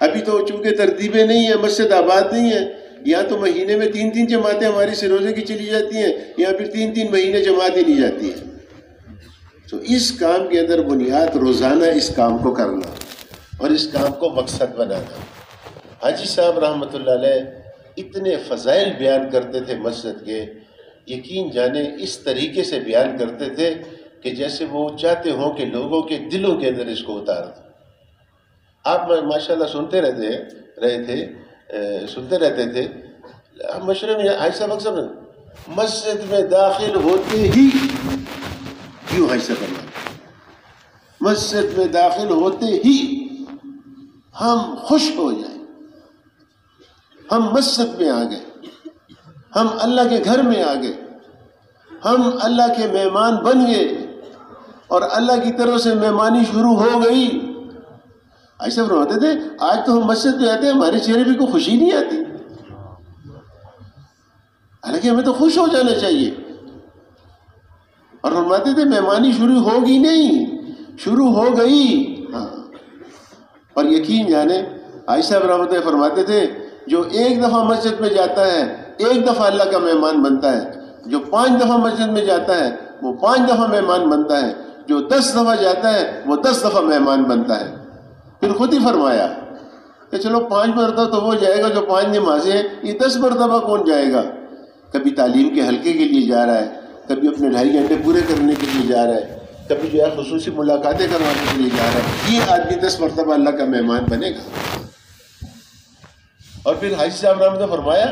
ابھی تو چونکہ ترتیبیں نہیں ہیں، مسجد آباد نہیں ہے، یہاں تو مہینے میں 3 جماعتیں ہماری سروزے کی چلی جاتی ہیں، یہاں پھر 3 مہینے جماعت ہی نہیں جاتی ہے۔ تو اس کام کے اندر بنیاد روزانہ اس کام کو کرنا اور اس کام کو مقصد بنانا۔ حاجی صاحب رحمۃ اللہ علیہ اتنے فضائل بیان کرتے تھے مسجد کے، یقین جانے اس طریقے سے بیان کرتے تھے کہ جیسے وہ چاہتے ہوں کہ لوگوں کے دلوں کے اندر اس کو اتار دیں۔ آپ ماشاءاللہ سنتے رہتے تھے۔ ہم مشورے میں حاجی صاحب اکثر مسجد میں داخل ہوتے ہی کیوں حاجی صاحب مسجد میں داخل ہوتے ہی ہم خوش ہو جائیں، ہم مسجد میں آ گئے، ہم اللہ کے گھر میں آ گئے، ہم اللہ کے مہمان بن گئے اور اللہ کی طرف سے مہمانی شروع ہو گئی۔ ایسا فرماتے تھے آج تو ہم مسجد میں آتے ہیں ہمارے چہرے پہ کوئی خوشی نہیں آتی، حالانکہ ہمیں تو خوش ہو جانا چاہیے۔ اور فرماتے تھے مہمانی شروع ہوگی نہیں، شروع ہو گئی۔ ہاں، اور یقین جانے عائشہ صاحب رحمۃ اللہ فرماتے تھے جو ایک دفعہ مسجد میں جاتا ہے ایک دفعہ اللہ کا مہمان بنتا ہے، جو 5 دفعہ مسجد میں جاتا ہے وہ 5 دفعہ مہمان بنتا ہے، جو 10 دفعہ جاتا ہے وہ 10 دفعہ مہمان بنتا ہے۔ پھر خود ہی فرمایا کہ چلو 5 مرتبہ تو وہ جائے گا جو 5 نمازیں ہیں، یہ 10 مرتبہ کون جائے گا؟ کبھی تعلیم کے حلقے کے لیے جا رہا ہے، کبھی اپنے 2.5 گھنٹے پورے کرنے کے لیے جا رہا ہے، کبھی جو ہے خصوصی ملاقاتیں کروانے کے لیے جا رہا ہے، یہ آدمی 10 مرتبہ اللہ کا مہمان بنے گا۔ اور پھر حاجی صاحب رحمۃ اللہ فرمایا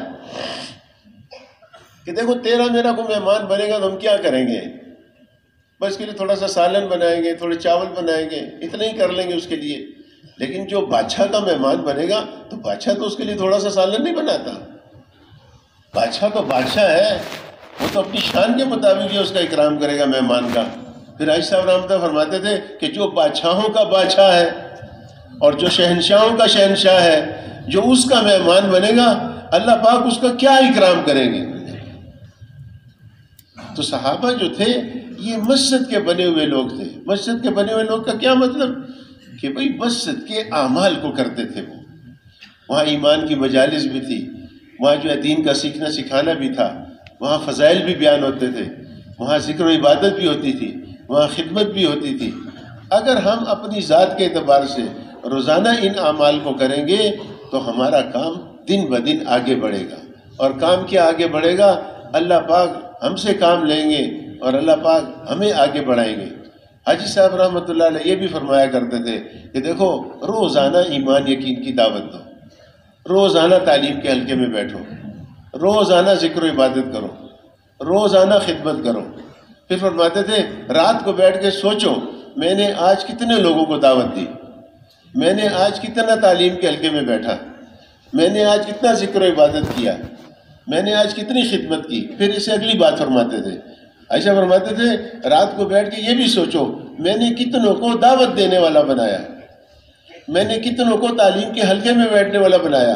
کہ دیکھو تیرا میرا کو مہمان بنے گا تو ہم کیا کریں گے؟ بس کے لیے تھوڑا سا سالن بنائیں گے، تھوڑے چاول بنائیں گے، اتنا ہی کر لیں گے اس کے لیے۔ لیکن جو بادشاہ کا مہمان بنے گا تو بادشاہ تو اس کے لیے تھوڑا سا سالن نہیں بناتا، بادشاہ تو بادشاہ ہے، وہ تو اپنی شان کے مطابق ہی اس کا اکرام کرے گا مہمان کا۔ پھر عائشہ صاحب رحمۃ اللہ فرماتے تھے کہ جو بادشاہوں کا بادشاہ ہے اور جو شہنشاہوں کا شہنشاہ ہے، جو اس کا مہمان بنے گا اللہ پاک اس کا کیا اکرام کریں گے۔ تو صحابہ جو تھے یہ مسجد کے بنے ہوئے لوگ تھے۔ مسجد کے بنے ہوئے لوگ کا کیا مطلب کہ بھئی مسجد کے اعمال کو کرتے تھے۔ وہ وہاں ایمان کی مجالس بھی تھی، وہاں جو ہے دین کا سیکھنا سکھانا بھی تھا، وہاں فضائل بھی بیان ہوتے تھے، وہاں ذکر و عبادت بھی ہوتی تھی، وہاں خدمت بھی ہوتی تھی۔ اگر ہم اپنی ذات کے اعتبار سے روزانہ ان اعمال کو کریں گے تو ہمارا کام دن بدن آگے بڑھے گا، اور کام کیا آگے بڑھے گا؟ اللہ پاک ہم سے کام لیں گے اور اللہ پاک ہمیں آگے بڑھائیں گے۔ حاجی صاحب رحمۃ اللہ علیہ یہ بھی فرمایا کرتے تھے کہ دیکھو روزانہ ایمان یقین کی دعوت دو، روزانہ تعلیم کے حلقے میں بیٹھو، روزانہ ذکر و عبادت کرو، روزانہ خدمت کرو۔ پھر فرماتے تھے رات کو بیٹھ کے سوچو میں نے آج کتنے لوگوں کو دعوت دی، میں نے آج کتنا تعلیم کے حلقے میں بیٹھا، میں نے آج کتنا ذکر و عبادت کیا، میں نے آج کتنی خدمت کی۔ پھر اسے اگلی بات فرماتے تھے، ایسا فرماتے تھے رات کو بیٹھ کے یہ بھی سوچو میں نے کتنوں کو دعوت دینے والا بنایا، میں نے کتنوں کو تعلیم کے حلقے میں بیٹھنے والا بنایا،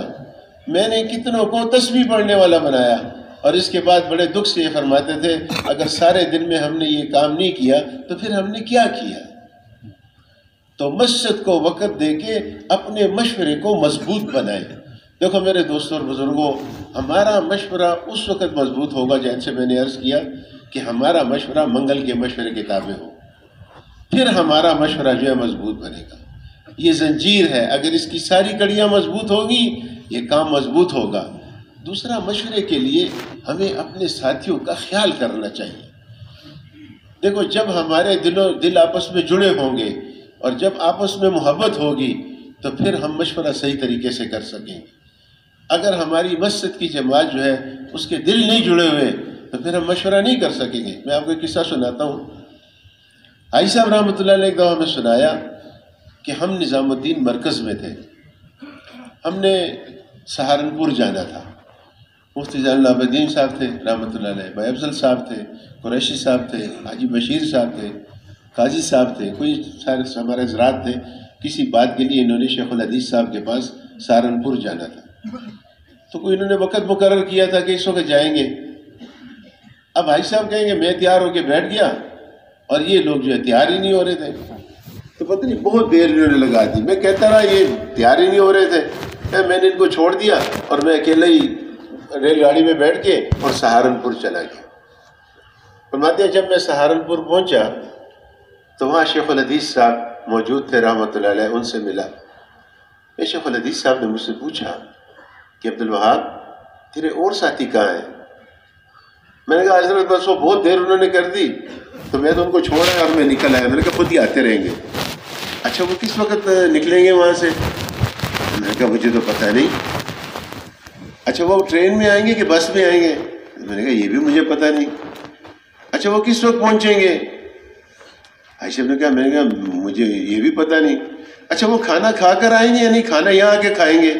میں نے کتنوں کو تسبیح پڑھنے والا بنایا۔ اور اس کے بعد بڑے دکھ سے یہ فرماتے تھے اگر سارے دن میں ہم نے یہ کام نہیں کیا تو پھر ہم نے کیا کیا؟ تو مسجد کو وقت دے کے اپنے مشورے کو مضبوط بنائیں۔ دیکھو میرے دوستوں اور بزرگوں، ہمارا مشورہ اس وقت مضبوط ہوگا جیسے میں نے عرض کیا کہ ہمارا مشورہ منگل کے مشورے کے تابع ہو، پھر ہمارا مشورہ جو ہے مضبوط بنے گا۔ یہ زنجیر ہے، اگر اس کی ساری کڑیاں مضبوط ہوگی یہ کام مضبوط ہوگا۔ دوسرا، مشورے کے لیے ہمیں اپنے ساتھیوں کا خیال کرنا چاہیے۔ دیکھو جب ہمارے دل آپس میں جڑے ہوں گے اور جب آپس میں محبت ہوگی تو پھر ہم مشورہ صحیح طریقے سے کر سکیں گے۔ اگر ہماری مسجد کی جماعت جو ہے اس کے دل نہیں جڑے ہوئے تو پھر ہم مشورہ نہیں کر سکیں گے۔ میں آپ کو ایک قصہ سناتا ہوں۔ حاجی صاحب رحمۃ اللہ علیہ ایک دفعہ ہمیں سنایا کہ ہم نظام الدین مرکز میں تھے، ہم نے سہارنپور جانا تھا۔ مفتی زین العابدین صاحب تھے رحمۃ اللہ علیہ، بھائی افضل صاحب تھے، قریشی صاحب تھے، حاجی بشیر صاحب تھے، قاضی صاحب تھے، کوئی سارے ہمارے حضرات تھے۔ کسی بات کے لیے انہوں نے شیخ الحدیث صاحب کے پاس سہارنپور جانا تھا، تو کوئی انہوں نے وقت مقرر کیا تھا کہ اس وقت جائیں گے۔ اب حاجی صاحب کہیں گے میں تیار ہو کے بیٹھ گیا اور یہ لوگ جو ہے تیار ہی نہیں ہو رہے تھے۔ تو پتہ نہیں بہت دیر انہوں نے لگا دی. میں کہتا رہا یہ تیار ہی نہیں ہو رہے تھے. میں نے ان کو چھوڑ دیا اور میں اکیلا ہی ریل گاڑی میں بیٹھ کے اور سہارنپور چلا گیا. فرماتے ہیں جب میں سہارنپور پہنچا تو وہاں شیخ الحدیث صاحب موجود تھے رحمۃ اللہ علیہ. ان سے ملا. شیخ الحدیث صاحب نے مجھ سے پوچھا کہ عبدالوہاب تیرے اور ساتھی کہاں ہیں؟ میں نے کہا حضرت بس وہ بہت دیر انہوں نے کر دی تو میں تو ان کو چھوڑا اور میں نکل آیا. میں نے کہا خود ہی آتے رہیں گے. اچھا وہ کس وقت نکلیں گے وہاں سے؟ میں نے کہا مجھے تو پتہ نہیں. اچھا وہ ٹرین میں آئیں گے کہ بس میں آئیں گے؟ میں نے کہا یہ بھی مجھے پتہ نہیں. اچھا وہ کس وقت پہنچیں گے؟ عائشہ نے کہا میں نے کہا مجھے یہ بھی پتہ نہیں. اچھا وہ کھانا کھا کر آئیں گے یا نہیں کھانا یہاں آ کے کھائیں گے؟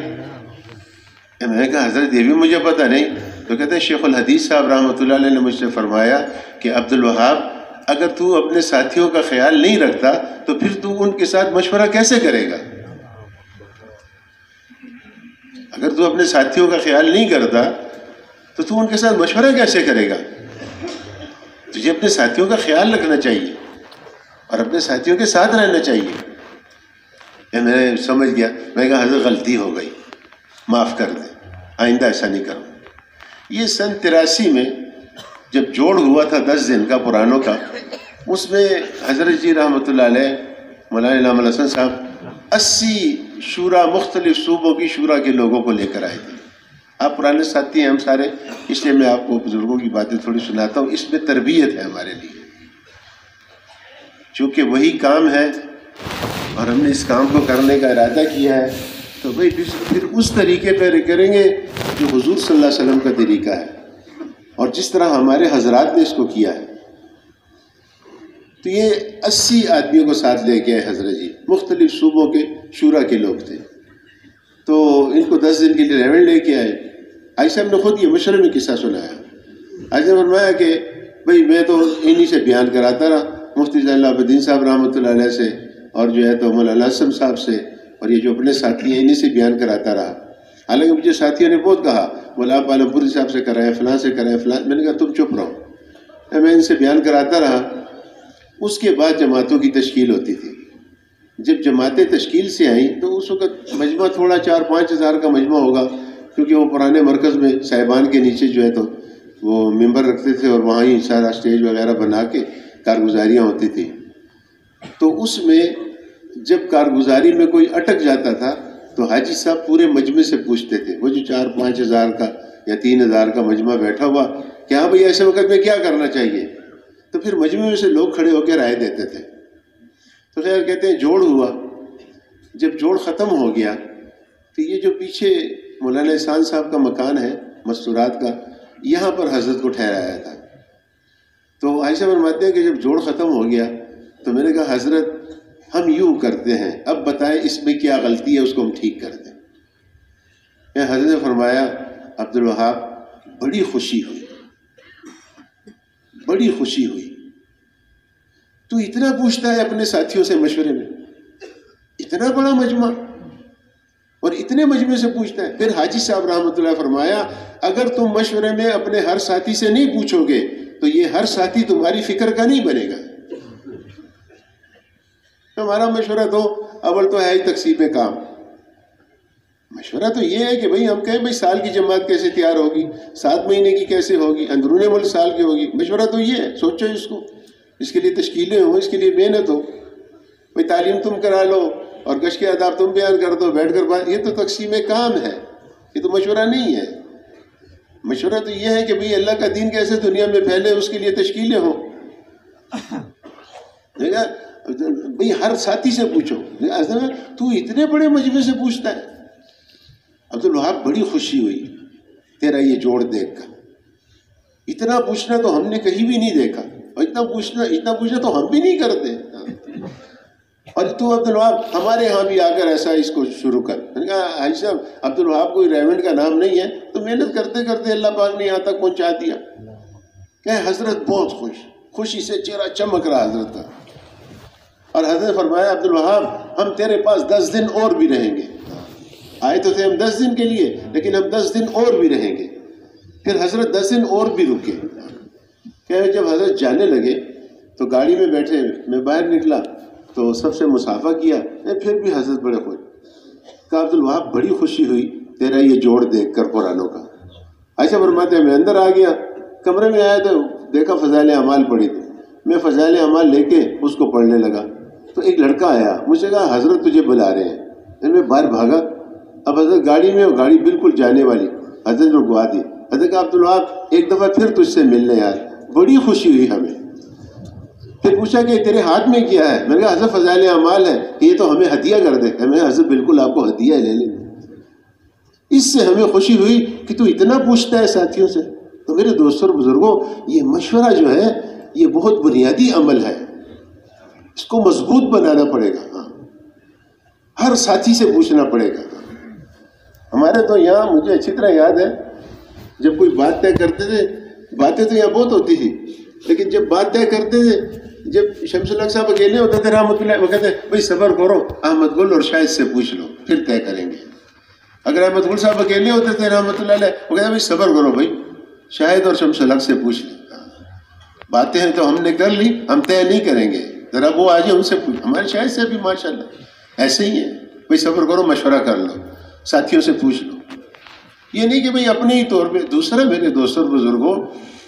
میں نے کہا حضرت یہ بھی مجھے پتہ نہیں. تو کہتے ہیں شیخ الحدیث صاحب رحمۃ اللہ علیہ نے مجھ سے فرمایا کہ عبدالوہاب اگر تو اپنے ساتھیوں کا خیال نہیں رکھتا تو پھر تو ان کے ساتھ مشورہ کیسے کرے گا؟ اگر تو اپنے ساتھیوں کا خیال نہیں کرتا تو تو ان کے ساتھ مشورہ کیسے کرے گا؟ تجھے اپنے ساتھیوں کا خیال رکھنا چاہیے اور اپنے ساتھیوں کے ساتھ رہنا چاہیے. میں سمجھ گیا. میں نے کہا حضرت غلطی ہو گئی, معاف کر دیں, آئندہ ایسا نہیں کروں. یہ سن 83 میں جب جوڑ ہوا تھا 10 دن کا پرانوں کا, اس میں حضرت جی رحمۃ اللہ علیہ مولانا انعام الحسن صاحب 80 شورا مختلف صوبوں کی شورا کے لوگوں کو لے کر آئے تھے. آپ پرانے ساتھی ہیں ہم سارے, اس لیے میں آپ کو بزرگوں کی باتیں تھوڑی سناتا ہوں. اس میں تربیت ہے ہمارے لیے, چونکہ وہی کام ہے اور ہم نے اس کام کو کرنے کا ارادہ کیا ہے تو بھائی پھر اس طریقے پہ کریں گے جو حضور صلی اللہ علیہ وسلم کا طریقہ ہے اور جس طرح ہمارے حضرات نے اس کو کیا ہے. تو یہ 80 آدمیوں کو ساتھ لے کے آئے حضرت جی, مختلف صوبوں کے شورا کے لوگ تھے. تو ان کو 10 دن کے لیے ریون لے کے آئے. عائشہ نے خود یہ مشرے میں قصہ سنایا. عائشہ نے فرمایا کہ بھائی میں تو انہی سے بیان کراتا رہا, مفتی زین العابدین صاحب رحمۃ اللہ علیہ سے اور جو ہے تو مولانا اسم صاحب سے, اور یہ جو اپنے ساتھی ہیں انہی سے بیان کراتا رہا. حالانکہ مجھے ساتھیوں نے بہت کہا مولا آپ عالمپوری صاحب سے کرائیں, فلاں سے کرائیں, فلاں. میں نے کہا تم چپ رہو. میں ان سے بیان کراتا رہا. اس کے بعد جماعتوں کی تشکیل ہوتی تھی. جب جماعتیں تشکیل سے آئیں تو اس وقت مجمع تھوڑا 4-5 ہزار کا مجمع ہوگا, کیونکہ وہ پرانے مرکز میں صاحبان کے نیچے جو ہے تو وہ ممبر رکھتے تھے اور وہاں ہی سارا اسٹیج وغیرہ بنا کے کارگزاریاں ہوتی تھیں. تو اس میں جب کارگزاری میں کوئی اٹک جاتا تھا تو حاجی صاحب پورے مجمع سے پوچھتے تھے, وہ جو 4-5 ہزار کا یا 3 ہزار کا مجمع بیٹھا ہوا, کہ ہاں بھئی ایسے وقت میں کیا کرنا چاہیے. تو پھر مجمع میں سے لوگ کھڑے ہو کے رائے دیتے تھے. تو خیر کہتے ہیں جوڑ ہوا. جب جوڑ ختم ہو گیا تو یہ جو پیچھے مولانا احسان صاحب کا مکان ہے مستورات کا, یہاں پر حضرت کو ٹھہرایا تھا. تو عائشہ فرماتے ہیں کہ جب جوڑ ختم ہو گیا تو میں نے کہا حضرت ہم یوں کرتے ہیں, اب بتائیں اس میں کیا غلطی ہے, اس کو ہم ٹھیک کر دیں. حضرت نے فرمایا عبدالوہاب بڑی خوشی ہوئی, بڑی خوشی ہوئی. تو اتنا پوچھتا ہے اپنے ساتھیوں سے مشورے میں, اتنا بڑا مجمع اور اتنے مجمع سے پوچھتا ہے. پھر حاجی صاحب رحمۃ اللہ فرمایا اگر تم مشورے میں اپنے ہر ساتھی سے نہیں پوچھو گے تو یہ ہر ساتھی تمہاری فکر کا نہیں بنے گا. ہمارا مشورہ تو اول تو ہے ہی تقسیم کام. مشورہ تو یہ ہے کہ بھئی ہم کہیں بھئی سال کی جماعت کیسے تیار ہوگی, 7 مہینے کی کیسے ہوگی, اندرون ملک سال کی ہوگی. مشورہ تو یہ ہے, سوچو اس کو, اس کے لیے تشکیلیں ہوں, اس کے لیے محنت ہو. بھئی تعلیم تم کرا لو اور گشت کے آداب تم بیان کر دو, بیٹھ کر بات, یہ تو تقسیم کام ہے, یہ تو مشورہ نہیں ہے. مشورہ تو یہ ہے کہ بھئی اللہ کا دین کیسے دنیا میں پھیلے, اس کے لیے تشکیلیں ہوں. دیکھا بھئی ہر ساتھی سے پوچھو. تو اتنے بڑے مجمع سے پوچھتا ہے. عبدالوہاب بڑی خوشی ہوئی تیرا یہ جوڑ دیکھ کر. اتنا پوچھنا تو ہم نے کہیں بھی نہیں دیکھا, اور اتنا پوچھنا تو ہم بھی نہیں کرتے. اور تو عبدالوہاب ہمارے یہاں بھی آ کر ایسا اس کو شروع کر. میں نے کہا حاجی صاحب عبدالوہاب کوئی ریونڈ کا نام نہیں ہے, تو محنت کرتے کرتے اللہ پاک نے یہاں تک پہنچا دیا. کہ حضرت بہت خوشی سے چہرہ چمک رہا حضرت کا. اور حضرت نے فرمایا عبدالوہاب ہم تیرے پاس 10 دن اور بھی رہیں گے. آئے تو تھے ہم 10 دن کے لیے, لیکن ہم 10 دن اور بھی رہیں گے. پھر حضرت 10 دن اور بھی رکے. کہ جب حضرت جانے لگے تو گاڑی میں بیٹھے, میں باہر نکلا تو سب سے مصافحہ کیا، پھر بھی حضرت بڑے خوش. کہا عبدالوہاب بڑی خوشی ہوئی تیرا یہ جوڑ دیکھ کر قرآنوں کا. ایسا فرماتے ہیں میں اندر آ گیا، کمرے میں آیا تو دیکھا فضائل اعمال پڑھی تھی. میں فضائل اعمال لے کے اس کو پڑھنے لگا تو ایک لڑکا آیا، مجھے کہا حضرت تجھے بلا رہے ہیں. میں باہر بھاگا. اب حضرت گاڑی میں، گاڑی بالکل جانے والی، حضرت رکوا دی. حضرت کہا عبدالوہاب ایک دفعہ پھر تجھ سے ملنے یار. بڑی خوشی ہوئی ہمیں. پھر پوچھا کہ تیرے ہاتھ میں کیا ہے؟ میں نے کہا حضرت فضائل اعمال ہے، یہ تو ہمیں ہدیہ کر دے. میں حضرت بالکل آپ کو ہدیہ لے لیں. اس سے ہمیں خوشی ہوئی کہ تو اتنا پوچھتا ہے ساتھیوں سے. تو میرے دوستوں اور بزرگوں، یہ مشورہ جو ہے یہ بہت بنیادی عمل ہے، اس کو مضبوط بنانا پڑے گا. ہر ساتھی سے پوچھنا پڑے گا. ہمارے تو یہاں مجھے اچھی طرح یاد ہے جب کوئی بات طے کرتے تھے، باتیں تو یہاں بہت ہوتی تھی، لیکن جب بات طے کرتے تھے، جب شمس الحق صاحب اکیلے ہوتے تھے رحمۃ اللہ، وہ کہتے بھائی صبر کرو، احمد گل اور شاہد سے پوچھ لو پھر طے کریں گے. اگر احمد گل صاحب اکیلے ہوتے تھے رحمۃ اللہ علیہ، وہ کہتے بھائی صبر کرو بھائی، شاہد اور شمس الحق سے پوچھ لو. باتیں ہیں تو ہم نے کر لی، ہم طے نہیں کریں گے، ذرا وہ آ جائے ان سے پوچھ. ہمارے شاہد سے بھی ماشاء اللہ ایسے ہی ہے، بھائی صبر کرو، مشورہ کر لو، ساتھیوں سے پوچھ لو. یہ نہیں کہ بھئی اپنے ہی طور پہ. دوسرا میرے دوستوں اور بزرگوں،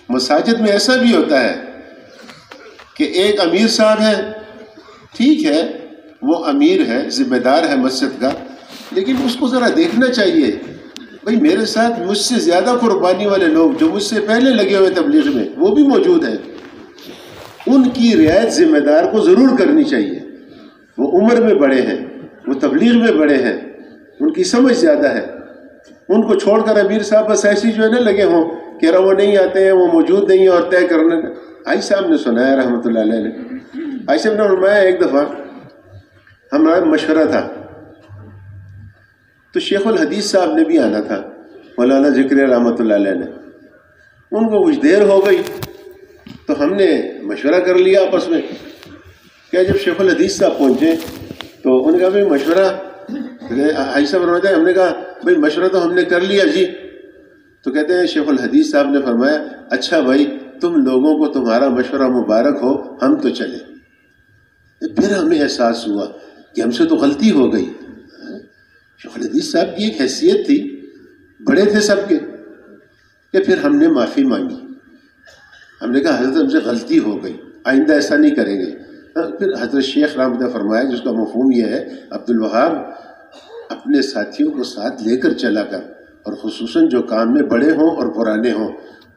مساجد میں ایسا بھی ہوتا ہے کہ ایک امیر صاحب ہے، ٹھیک ہے وہ امیر ہے، ذمہ دار ہے مسجد کا، لیکن اس کو ذرا دیکھنا چاہیے بھئی میرے ساتھ مجھ سے زیادہ قربانی والے لوگ جو مجھ سے پہلے لگے ہوئے تبلیغ میں وہ بھی موجود ہیں. ان کی رعایت ذمہ دار کو ضرور کرنی چاہیے. وہ عمر میں بڑے ہیں، وہ تبلیغ میں بڑے ہیں، ان کی سمجھ زیادہ ہے. ان کو چھوڑ کر امیر صاحب بس ایسی جو ہے نا لگے ہوں کہ وہ نہیں آتے ہیں، وہ موجود نہیں ہیں اور طے کرنے. آئی صاحب نے سنایا رحمۃ اللہ علیہ نے، آئی صاحب نے فرمایا ایک دفعہ ہمارا مشورہ تھا تو شیخ الحدیث صاحب نے بھی آنا تھا، مولانا ذکر رحمۃ اللہ علیہ نے. ان کو کچھ دیر ہو گئی تو ہم نے مشورہ کر لیا آپس میں. کیا جب شیخ الحدیث صاحب پہنچے تو انہوں نے کہا بھائی مشورہ، آئی صاحب فرماتے ہیں ہم نے کہا بھائی مشورہ تو ہم نے کر لیا جی. تو کہتے ہیں شیخ الحدیث صاحب نے فرمایا اچھا بھائی تم لوگوں کو تمہارا مشورہ مبارک ہو، ہم تو چلے. پھر ہمیں احساس ہوا کہ ہم سے تو غلطی ہو گئی. شیخ الحدیث صاحب کی ایک حیثیت تھی، بڑے تھے سب کے. کہ پھر ہم نے معافی مانگی، ہم نے کہا حضرت ہم سے غلطی ہو گئی، آئندہ ایسا نہیں کریں گے. پھر حضرت شیخ رحمۃ اللہ فرمایا جس کا مفہوم یہ ہے عبدالوہاب اپنے ساتھیوں کو ساتھ لے کر چلا کر، اور خصوصاً جو کام میں بڑے ہوں اور پرانے ہوں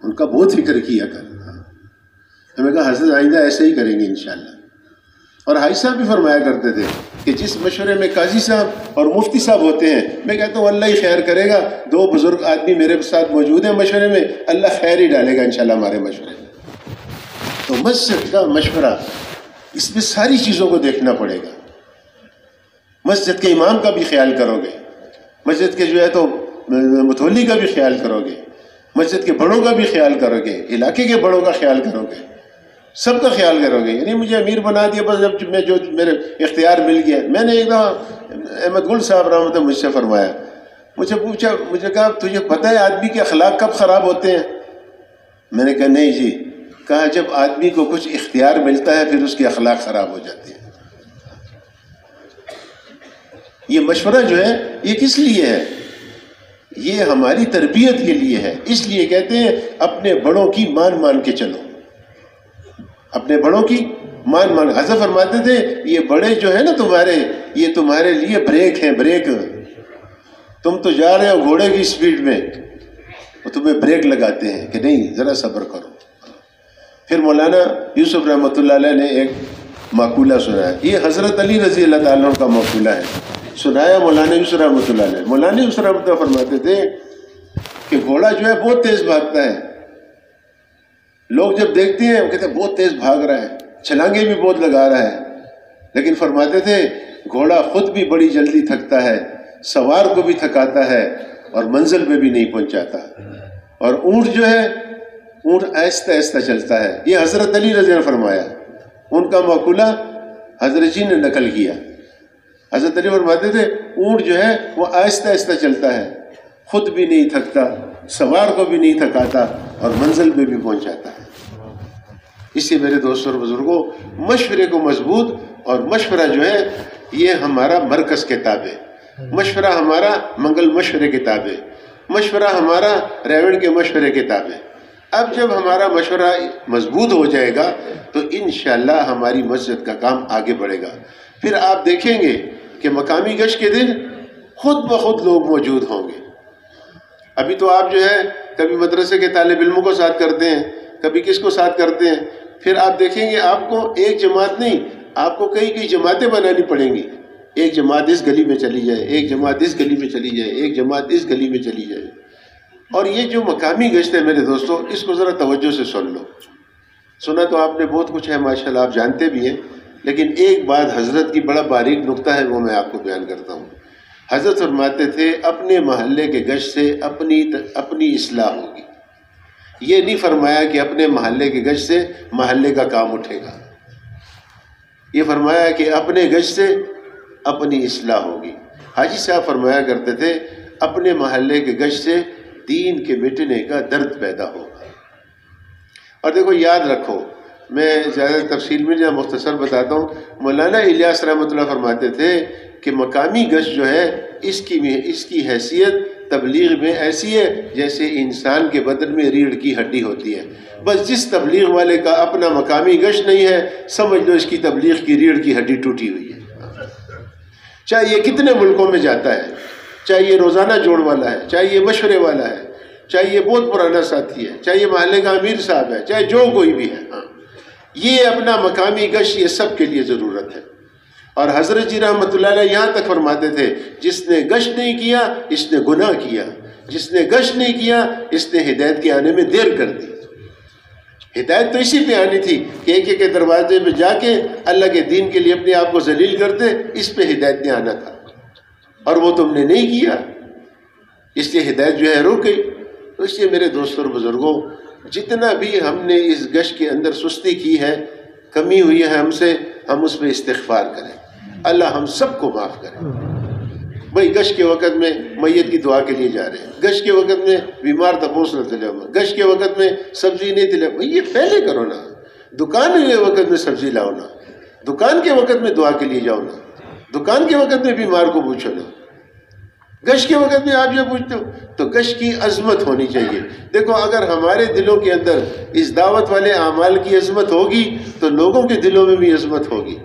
ان کا بہت فکر کیا کر. ہمیں کہا حضرت آئندہ ایسے ہی کریں گے انشاءاللہ. اور حاج صاحب بھی فرمایا کرتے تھے کہ جس مشورے میں قاضی صاحب اور مفتی صاحب ہوتے ہیں، میں کہتا ہوں اللہ ہی خیر کرے گا. دو بزرگ آدمی میرے ساتھ موجود ہیں مشورے میں، اللہ خیر ہی ڈالے گا انشاءاللہ ہمارے مشورے میں. تو مسجد کا مشورہ، اس میں ساری چیزوں کو دیکھنا پڑے گا. مسجد کے امام کا بھی خیال کرو گے، مسجد کے جو ہے تو متولی کا بھی خیال کرو گے، مسجد کے بڑوں کا بھی خیال کرو گے، علاقے کے بڑوں کا خیال کرو گے، سب کا خیال کرو گے. یعنی مجھے امیر بنا دیا بس جب میں جو میرے اختیار مل گیا. میں نے ایک دفعہ احمد گل صاحب رحمۃ اللہ مجھ سے فرمایا، مجھے پوچھا، مجھے کہا تجھے پتہ ہے آدمی کے اخلاق کب خراب ہوتے ہیں؟ میں نے کہا نہیں جی. کہا جب آدمی کو کچھ اختیار ملتا ہے پھر اس کے اخلاق خراب ہو جاتے ہیں. یہ مشورہ جو ہے یہ کس لیے ہے؟ یہ ہماری تربیت کے لیے ہے. اس لیے کہتے ہیں اپنے بڑوں کی مان کے چلو، اپنے بڑوں کی مان. حضرت فرماتے تھے یہ بڑے جو ہے نا تمہارے، یہ تمہارے لیے بریک ہیں، بریک. تم تو جا رہے ہو گھوڑے کی سپیڈ میں، وہ تمہیں بریک لگاتے ہیں کہ نہیں ذرا صبر کرو. پھر مولانا یوسف رحمۃ اللہ علیہ نے ایک مقولہ سنایا، یہ حضرت علی رضی اللہ تعالیٰ عنہ کا مقولہ ہے، سنایا مولانا یوسف رحمۃ اللہ علیہ. مولانا یوسف رحمۃ اللہ فرماتے تھے کہ گھوڑا جو ہے بہت تیز بھاگتا ہے. لوگ جب دیکھتے ہیں وہ کہتے ہیں بہت تیز بھاگ رہا ہے، چھلانگیں بھی بہت لگا رہا ہے. لیکن فرماتے تھے گھوڑا خود بھی بڑی جلدی تھکتا ہے، سوار کو بھی تھکاتا ہے اور منزل پہ بھی نہیں پہنچاتا. اور اونٹ جو ہے، اونٹ آہستہ آہستہ چلتا ہے. یہ حضرت علی رضی اللہ نے فرمایا، ان کا مقولہ حضرت جی نے نقل کیا. حضرت علی فرماتے تھے اونٹ جو ہے وہ آہستہ آہستہ چلتا ہے، خود بھی نہیں تھکتا، سوار کو بھی نہیں تھکاتا اور منزل پہ بھی پہنچاتا ہے. اس لیے میرے دوستوں اور بزرگوں، مشورے کو مضبوط، اور مشورہ جو ہے یہ ہمارا مرکز کتاب ہے، مشورہ ہمارا منگل مشورے کتاب ہے، مشورہ ہمارا ریوڑ کے مشورے کتاب ہے۔ اب جب ہمارا مشورہ مضبوط ہو جائے گا تو انشاءاللہ ہماری مسجد کا کام آگے بڑھے گا۔ پھر آپ دیکھیں گے کہ مقامی گشت کے دن خود بخود لوگ موجود ہوں گے۔ ابھی تو آپ جو ہے کبھی مدرسے کے طالب علموں کو ساتھ کرتے ہیں، کبھی کس کو ساتھ کرتے ہیں، پھر آپ دیکھیں گے آپ کو ایک جماعت نہیں، آپ کو کئی جماعتیں بنانی پڑیں گی۔ ایک جماعت اس گلی میں چلی جائے، ایک جماعت اس گلی میں چلی جائے، ایک جماعت اس گلی میں چلی جائے۔ اور یہ جو مقامی گشت ہے میرے دوستوں، اس کو ذرا توجہ سے سن لو۔ سنا تو آپ نے بہت کچھ ہے ماشاءاللہ، آپ جانتے بھی ہیں، لیکن ایک بات حضرت کی بڑا باریک نقطہ ہے، وہ میں آپ کو بیان کرتا ہوں۔ حضرت فرماتے تھے اپنے محلے کے گشت سے اپنی اصلاح ہوگی۔ یہ نہیں فرمایا کہ اپنے محلے کے گشت سے محلے کا کام اٹھے گا، یہ فرمایا کہ اپنے گشت سے اپنی اصلاح ہوگی۔ حاجی صاحب فرمایا کرتے تھے اپنے محلے کے گشت سے دین کے مٹنے کا درد پیدا ہوگا۔ اور دیکھو یاد رکھو، میں زیادہ تفصیل میں مختصر بتاتا ہوں، مولانا الیاس رحمۃ اللہ فرماتے تھے کہ مقامی گشت جو ہے اس کی حیثیت تبلیغ میں ایسی ہے جیسے انسان کے بدن میں ریڑھ کی ہڈی ہوتی ہے۔ بس جس تبلیغ والے کا اپنا مقامی گشت نہیں ہے، سمجھ لو اس کی تبلیغ کی ریڑھ کی ہڈی ٹوٹی ہوئی ہے۔ چاہے یہ کتنے ملکوں میں جاتا ہے، چاہے یہ روزانہ جوڑ والا ہے، چاہے یہ مشورے والا ہے، چاہے یہ بہت پرانا ساتھی ہے، چاہے یہ محلے کا امیر صاحب ہے، چاہے جو کوئی بھی ہے، یہ اپنا مقامی گشت یہ سب کے لیے ضرورت ہے۔ اور حضرت جی رحمۃ اللہ علیہ یہاں تک فرماتے تھے جس نے گشت نہیں کیا اس نے گناہ کیا، جس نے گشت نہیں کیا اس نے ہدایت کے آنے میں دیر کر دی۔ ہدایت تو اسی پہ آنی تھی کہ ایک ایک کے دروازے پہ جا کے اللہ کے دین کے لیے اپنے آپ کو ذلیل کرتے، اس پہ ہدایت نے آنا تھا، اور وہ تم نے نہیں کیا، اس لیے ہدایت جو ہے رک گئی۔ تو اس لیے میرے دوستوں اور بزرگوں، جتنا بھی ہم نے اس گشت کے اندر سستی کی ہے، کمی ہوئی ہے ہم سے، ہم اس پہ استغفار کریں، اللہ ہم سب کو معاف کرے۔ بھائی گشت کے وقت میں میت کی دعا کے لیے جا رہے ہیں، گشت کے وقت میں بیمار تپوس نہ تلے، گشت کے وقت میں سبزی نہیں تلے، بھائی یہ پہلے کرو نا، دکان کے وقت میں سبزی لاؤ نا، دکان کے وقت میں دعا کے لیے جاؤ نا، دکان کے وقت میں بیمار کو پوچھو نا، گشت کے وقت میں آپ جو پوچھتے ہو۔ تو گشت کی عظمت ہونی چاہیے۔ دیکھو اگر ہمارے دلوں کے اندر اس دعوت والے اعمال کی عظمت ہوگی تو لوگوں کے دلوں میں بھی عظمت ہوگی۔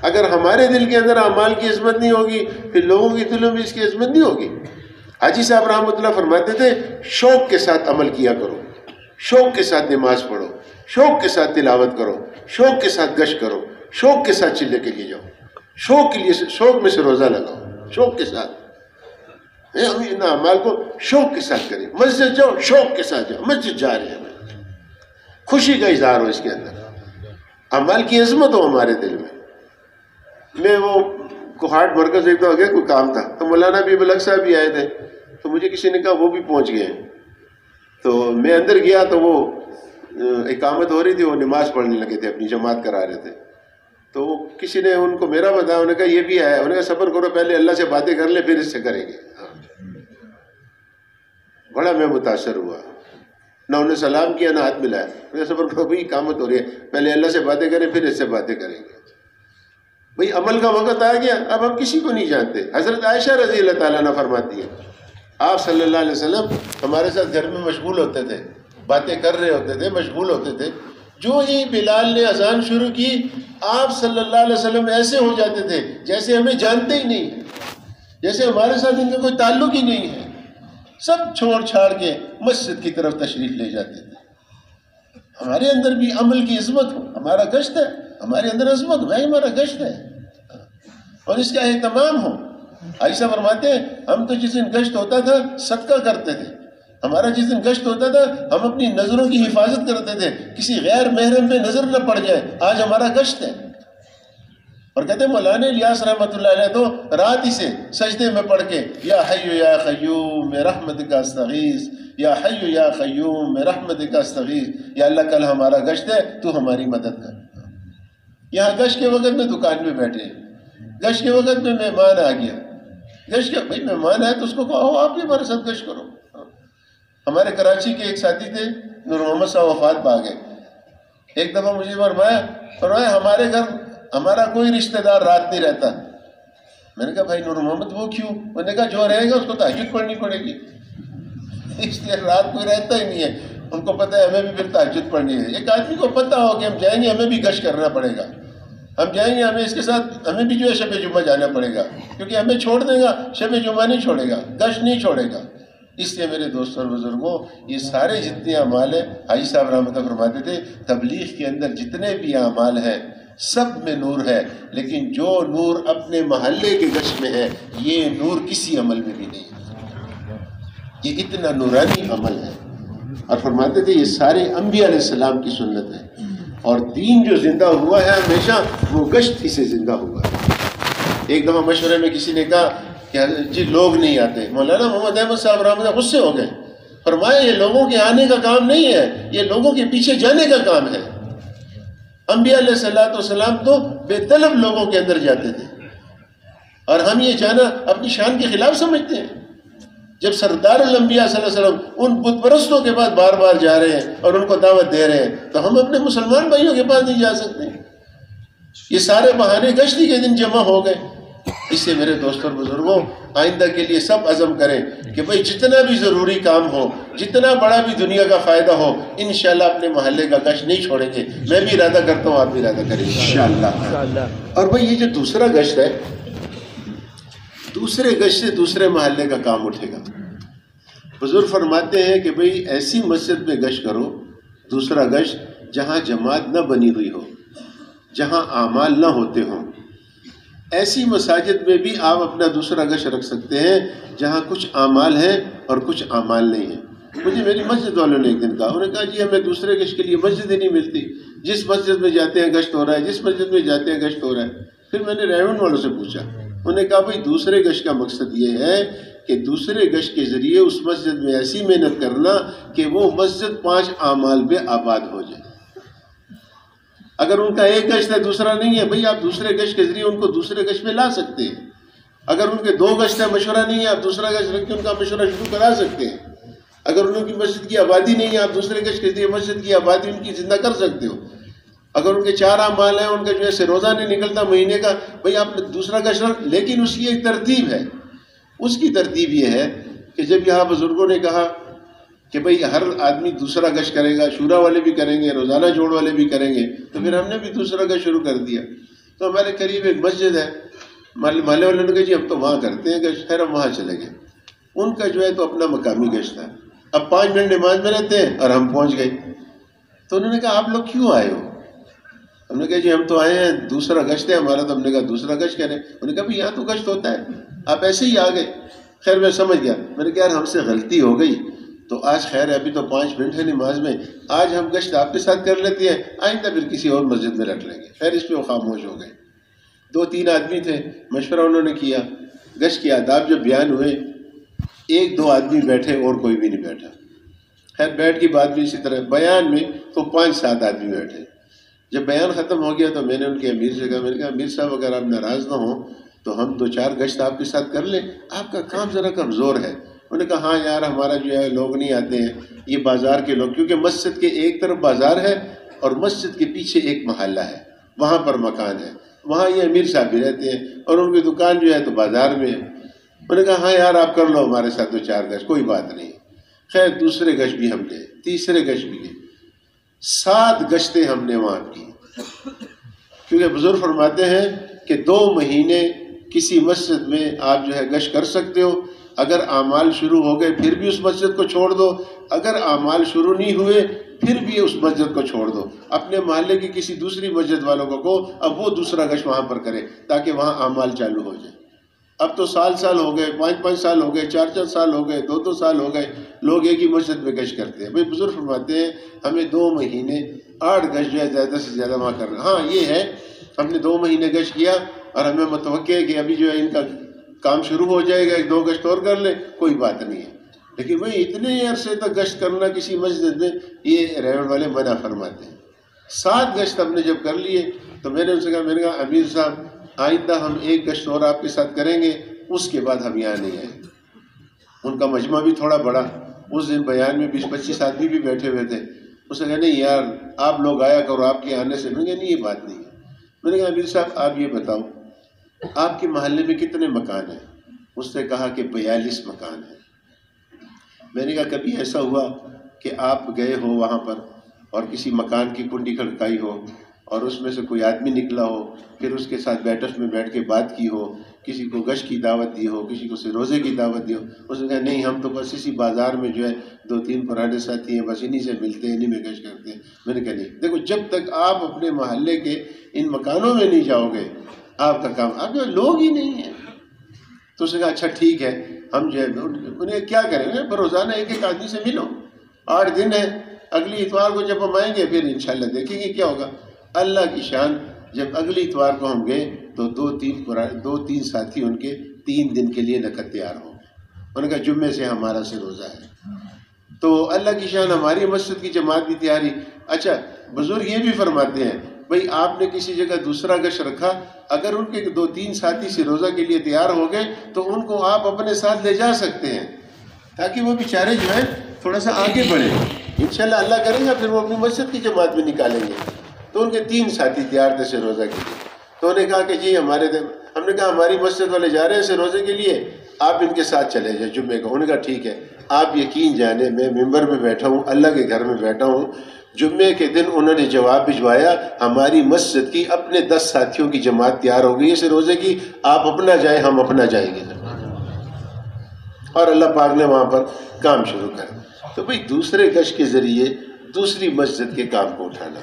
اگر ہمارے دل کے اندر اعمال کی عظمت نہیں ہوگی پھر لوگوں کے دلوں میں اس کی عظمت نہیں ہوگی۔ حاجی صاحب رحمۃ اللہ فرماتے تھے شوق کے ساتھ عمل کیا کرو، شوق کے ساتھ نماز پڑھو، شوق کے ساتھ تلاوت کرو، شوق کے ساتھ گشت کرو، شوق کے ساتھ چلے کے لیے جاؤ، شوق میں سے روزہ لگاؤ، شوق کے ساتھ ہم ان اعمال کو شوق کے ساتھ کریں۔ مسجد جاؤ شوق کے ساتھ جاؤ، مسجد جا رہے ہیں، خوشی کا اظہار ہو اس کے اندر، اعمال کی عظمت ہو ہمارے دل میں۔ میں وہ کوہاٹ مرکز دیکھتا ہو گیا، کوئی کام تھا تو مولانا بھی بلک صاحب بھی آئے تھے، تو مجھے کسی نے کہا وہ بھی پہنچ گئے ہیں، تو میں اندر گیا تو وہ اقامت ہو رہی تھی، وہ نماز پڑھنے لگے تھے، اپنی جماعت کرا رہے تھے، تو کسی نے ان کو میرا بتایا، انہوں نے کہا یہ بھی آیا، انہوں نے کہا صبر کرو پہلے اللہ سے باتیں کر لیں پھر اس سے کریں گے۔ بڑا میں متاثر ہوا، نہ انہوں نے سلام کیا نہ ہاتھ ملایا، انہوں نے صبر کرو بھائی اقامت ہو رہی ہے، پہلے اللہ سے باتیں کریں پھر اس سے باتیں کریں گے۔ بھئی عمل کا وقت آ گیا، اب ہم کسی کو نہیں جانتے۔ حضرت عائشہ رضی اللہ تعالیٰ عنہ فرماتی ہے آپ صلی اللہ علیہ وسلم ہمارے ساتھ گھر میں مشغول ہوتے تھے، باتیں کر رہے ہوتے تھے، مشغول ہوتے تھے، جو ہی بلال نے اذان شروع کی آپ صلی اللہ علیہ وسلم ایسے ہو جاتے تھے جیسے ہمیں جانتے ہی نہیں ہیں، جیسے ہمارے ساتھ ان کا کوئی تعلق ہی نہیں ہے، سب چھوڑ چھاڑ کے مسجد کی طرف تشریف لے جاتے تھے۔ ہمارے اندر بھی عمل کی عظمت ہو، ہمارا گشت ہے، ہمارے اندر عظمت ہو، ہمارا گشت ہے اور اس کا اہتمام ہو۔ عائشہ فرماتے ہیں ہم تو جس دن گشت ہوتا تھا صدقہ کرتے تھے، ہمارا جس دن گشت ہوتا تھا ہم اپنی نظروں کی حفاظت کرتے تھے، کسی غیر محرم پہ نظر نہ پڑ جائے، آج ہمارا گشت ہے۔ اور کہتے ہیں مولانا الیاس رحمۃ اللہ علیہ تو رات ہی سے سجدے میں پڑھ کے یا حی یا قیوم برحمتک استغیث، یا حی یا قیوم برحمتک استغیث، یا اللہ کل ہمارا گشت ہے تو ہماری مدد کر۔ یہاں گشت کے وقت میں دکان میں بیٹھے ہیں، گشت کے وقت میں مہمان آ گیا، گشت کے بھائی مہمان آئے تو اس کو کہو آپ بھی ہمارے ساتھ گشت کرو۔ ہمارے کراچی کے ایک ساتھی تھے نور محمد صاحب وفات پا گئے، ایک دفعہ مجھے فرمایا ہمارے گھر ہمارا کوئی رشتہ دار رات نہیں رہتا. میں نے کہا بھائی نور محمد وہ کیوں؟ میں نے کہا جو رہے گا اس کو تہجد پڑھنی پڑے گی، اس لیے رات کوئی رہتا ہی نہیں ہے. ان کو پتہ ہے ہمیں بھی پھر تہجد پڑھنی ہے. ایک آدمی کو پتہ ہو کہ ہم جائیں گے ہمیں بھی گشت کرنا پڑے گا، ہم جائیں گے ہمیں اس کے ساتھ ہمیں بھی جو ہے شب جمعہ جانا پڑے گا، کیونکہ ہمیں چھوڑ دے گا شب جمعہ نہیں چھوڑے گا، گشت نہیں چھوڑے گا. اس لیے میرے دوستوں اور بزرگوں یہ سارے جتنے اعمال ہیں، حاجی صاحب رحمۃ اللہ فرماتے تھے تبلیغ کے اندر جتنے بھی اعمال ہیں سب میں نور ہے، لیکن جو نور اپنے محلے کے گشت میں ہے یہ نور کسی عمل میں بھی نہیں ہے، یہ اتنا نورانی عمل ہے. اور فرماتے تھے یہ سارے انبیاء علیہ السلام کی سنت ہے، اور دین جو زندہ ہوا ہے ہمیشہ وہ گشت ہی سے زندہ ہوا ہے. ایک دفعہ مشورے میں کسی نے کہا کہ جی لوگ نہیں آتے. مولانا محمد احمد صاحب رحمۃ اللہ غصے ہو گئے، فرمایا یہ لوگوں کے آنے کا کام نہیں ہے، یہ لوگوں کے پیچھے جانے کا کام ہے. انبیاء علیہ السلام تو بے طلب لوگوں کے اندر جاتے تھے، اور ہم یہ جانا اپنی شان کے خلاف سمجھتے ہیں. جب سردار الانبیاء صلی اللہ علیہ وسلم ان بت پرستوں کے پاس بار بار جا رہے ہیں اور ان کو دعوت دے رہے ہیں تو ہم اپنے مسلمان بھائیوں کے پاس نہیں جا سکتے. یہ سارے بہانے گشتی کے دن جمع ہو گئے. اس سے میرے دوستوں اور بزرگوں آئندہ کے لیے سب عزم کریں کہ بھئی جتنا بھی ضروری کام ہو، جتنا بڑا بھی دنیا کا فائدہ ہو، انشاءاللہ اپنے محلے کا گشت نہیں چھوڑیں گے. میں بھی ارادہ کرتا ہوں، آپ بھی ارادہ کریں انشاءاللہ. اور بھئی یہ جو دوسرا گشت ہے، دوسرے گشت سے دوسرے محلے کا کام اٹھے گا. بزرگ فرماتے ہیں کہ بھئی ایسی مسجد میں گشت کرو، دوسرا گشت جہاں جماعت نہ بنی ہوئی ہو، جہاں اعمال نہ ہوتے ہوں. ایسی مساجد میں بھی آپ اپنا دوسرا گشت رکھ سکتے ہیں جہاں کچھ اعمال ہیں اور کچھ اعمال نہیں ہیں. مجھے میری مسجد والوں نے ایک دن کہا، انہوں نے کہا جی ہمیں دوسرے گشت کے لیے مسجد ہی نہیں ملتی، جس مسجد میں جاتے ہیں گشت ہو رہا ہے، جس مسجد میں جاتے ہیں گشت ہو رہا ہے. پھر میں نے ریونڈ والوں سے پوچھا، انہوں نے کہا بھئی دوسرے گشت کا مقصد یہ ہے کہ دوسرے گشت کے ذریعے اس مسجد میں ایسی محنت کرنا کہ وہ مسجد 5 اعمال پہ آباد ہو جائے. اگر ان کا ایک گشت ہے دوسرا نہیں ہے، بھئی آپ دوسرے گشت کے ذریعے ان کو دوسرے گشت میں لا سکتے ہیں. اگر ان کے 2 گشت ہے مشورہ نہیں ہے، آپ دوسرا گشت رکھ کے ان کا مشورہ شروع کرا سکتے ہیں. اگر ان کی مسجد کی آبادی نہیں ہے، آپ دوسرے گشت کے ذریعے مسجد کی آبادی ان کی زندہ کر سکتے ہو. اگر ان کے 4 اعمال ہیں، ان کا جو ہے روزہ نہیں نکلتا مہینے کا، بھئی آپ دوسرا گشت رکھ. لیکن اس کی ایک ترتیب ہے. اس کی ترتیب یہ ہے کہ جب یہاں بزرگوں نے کہا کہ بھئی ہر آدمی دوسرا گشت کرے گا، شورا والے بھی کریں گے، روزانہ جوڑ والے بھی کریں گے، تو پھر ہم نے بھی دوسرا گشت شروع کر دیا. تو ہمارے قریب ایک مسجد ہے، محلے والوں نے کہا جی ہم تو وہاں کرتے ہیں گشت، خیر ہم وہاں چلے گئے. ان کا جو ہے تو اپنا مقامی گشت تھا. اب 5 منٹ نماز میں رہتے ہیں اور ہم پہنچ گئے. تو انہوں نے کہا آپ لوگ کیوں آئے ہو؟ ہم نے کہا جی ہم تو آئے ہیں دوسرا گشت ہے ہمارا. تو ہم نے کہا دوسرا گشت کریں. انہوں نے کہا بھئی یہاں تو گشت ہوتا ہے، آپ ایسے ہی آ گئے. خیر میں سمجھ گیا. میں نے کہا یار ہم سے غلطی ہو گئی، تو آج خیر ہے ابھی تو 5 منٹ ہے نماز میں، آج ہم گشت آپ کے ساتھ کر لیتے ہیں، آئندہ پھر کسی اور مسجد میں رکھ لیں گے. خیر اس پہ وہ خاموش ہو گئے. 2-3 آدمی تھے، مشورہ انہوں نے کیا. گشت کے آداب جب بیان ہوئے، 1-2 آدمی بیٹھے اور کوئی بھی نہیں بیٹھا. خیر بیٹھ کی بات بھی اسی طرح. بیان میں تو 5-7 آدمی بیٹھے. جب بیان ختم ہو گیا تو میں نے ان کے امیر سے کہا، میں نے کہا امیر صاحب اگر آپ ناراض نہ ہوں تو ہم 2-4 گشت آپ کے ساتھ کر لیں، آپ کا کام ذرا کمزور ہے. انہوں نے کہا ہاں یار ہمارا جو ہے لوگ نہیں آتے ہیں، یہ بازار کے لوگ، کیونکہ مسجد کے ایک طرف بازار ہے اور مسجد کے پیچھے ایک محلہ ہے، وہاں پر مکان ہے، وہاں یہ امیر صاحب بھی رہتے ہیں اور ان کی دکان جو ہے تو بازار میں ہے. انہوں نے کہا ہاں یار آپ کر لو ہمارے ساتھ 2-4 گشت، کوئی بات نہیں. خیر دوسرے گشت بھی ہم گئے، تیسرے گشت بھی گئے. 7 گشتیں ہم نے وہاں کی. کیونکہ بزرگ فرماتے ہیں کہ 2 مہینے کسی مسجد میں آپ جو ہے گشت کر سکتے ہو. اگر اعمال شروع ہو گئے پھر بھی اس مسجد کو چھوڑ دو، اگر اعمال شروع نہیں ہوئے پھر بھی اس مسجد کو چھوڑ دو. اپنے محلے کی کسی دوسری مسجد والوں کو کہو اب وہ دوسرا گشت وہاں پر کرے تاکہ وہاں اعمال چالو ہو جائے. اب تو سال ہو گئے، 5 سال ہو گئے، 4 سال ہو گئے، 2 سال ہو گئے، لوگ ایک ہی مسجد میں گشت کرتے ہیں. بھائی بزرگ فرماتے ہیں ہمیں 2 مہینے 8 گشت جو ہے زیادہ سے زیادہ وہاں کرنا. ہاں یہ ہے ہم نے 2 مہینے گشت کیا اور ہمیں متوقع ہے کہ ابھی جو ہے ان کا کام شروع ہو جائے گا، 1-2 گشت اور کر لیں، کوئی بات نہیں ہے. لیکن بھائی اتنے عرصے تک گشت کرنا کسی مسجد میں، یہ ریوڑ والے منع فرماتے ہیں. 7 گشت ہم نے جب کر لیے تو میں نے ان سے کہا، میں نے کہا امیر صاحب آئندہ ہم 1 گشت اور آپ کے ساتھ کریں گے، اس کے بعد ہم یہاں نہیں آئیں. ان کا مجمع بھی تھوڑا بڑا، اس دن بیان میں 20-25 آدمی بھی بیٹھے ہوئے تھے. اس نے کہا نہیں یار آپ لوگ آیا کرو، آپ کے آنے سے. میں نے کہا نہیں یہ بات نہیں ہے. میں نے کہا امیر صاحب آپ یہ بتاؤ آپ کے محلے میں کتنے مکان ہیں؟ اس نے کہا کہ 42 مکان ہیں. میں نے کہا کبھی ایسا ہوا کہ آپ گئے ہو وہاں پر اور کسی مکان کی کنڈی کھڑکائی ہو اور اس میں سے کوئی آدمی نکلا ہو، پھر اس کے ساتھ بیٹھک میں بیٹھ کے بات کی ہو، کسی کو گشت کی دعوت دی ہو، کسی کو روزے کی دعوت دی ہو؟ اس نے کہا نہیں ہم تو بس اسی بازار میں جو ہے 2-3 پرانے ساتھی ہیں، بس انہی سے ملتے ہیں، انہی میں گشت کرتے ہیں. میں نے کہا نہیں، دیکھو جب تک آپ اپنے محلے کے ان مکانوں میں نہیں جاؤ گے آپ کا کام، آپ جو لوگ ہی نہیں ہیں. تو اس نے کہا اچھا ٹھیک ہے ہم جو ہے انہیں کیا کریں گے، روزانہ ایک آدمی سے ملو، 8 دن ہے، اگلی اتوار کو جب ہم آئیں گے پھر انشاءاللہ دیکھیں گے کیا ہوگا. اللہ کی شان، جب اگلی اتوار کو ہم گئے تو 2-3 ساتھی ان کے 3 دن کے لیے نقد تیار ہو گئے. انہوں نے کہا جمعے سے ہمارا سے روزہ ہے. تو اللہ کی شان ہماری مسجد کی جماعت بھی تیاری. اچھا بزرگ یہ بھی فرماتے ہیں بھئی آپ نے کسی جگہ دوسرا گش رکھا، اگر ان کے 2-3 ساتھی سے روزہ کے لیے تیار ہو گئے تو ان کو آپ اپنے ساتھ لے جا سکتے ہیں تاکہ وہ بیچارے جو ہیں تھوڑا سا آگے بڑھیں. انشاءاللہ اللہ کرے گا پھر وہ اپنی مسجد کی جماعت میں نکالیں گے. تو ان کے 3 ساتھی تیار تھے سے روزہ کے لیے. تو انہوں نے کہا کہ جی ہم نے کہا ہماری مسجد والے جا رہے ہیں سے روزے کے لیے، آپ ان کے ساتھ چلے جائیں جمعے کو. انہوں نے کہا ٹھیک ہے. آپ یقین جانے میں ممبر میں بیٹھا ہوں، اللہ کے گھر میں بیٹھا ہوں، جمعے کے دن انہوں نے جواب بھجوایا ہماری مسجد کی اپنے 10 ساتھیوں کی جماعت تیار ہو گئی ہے سے روزے کی، آپ اپنا جائیں ہم اپنا جائیں گے. اور اللہ پاک نے وہاں پر کام شروع کر. تو بھئی دوسرے گش کے ذریعے دوسری مسجد کے کام کو اٹھانا.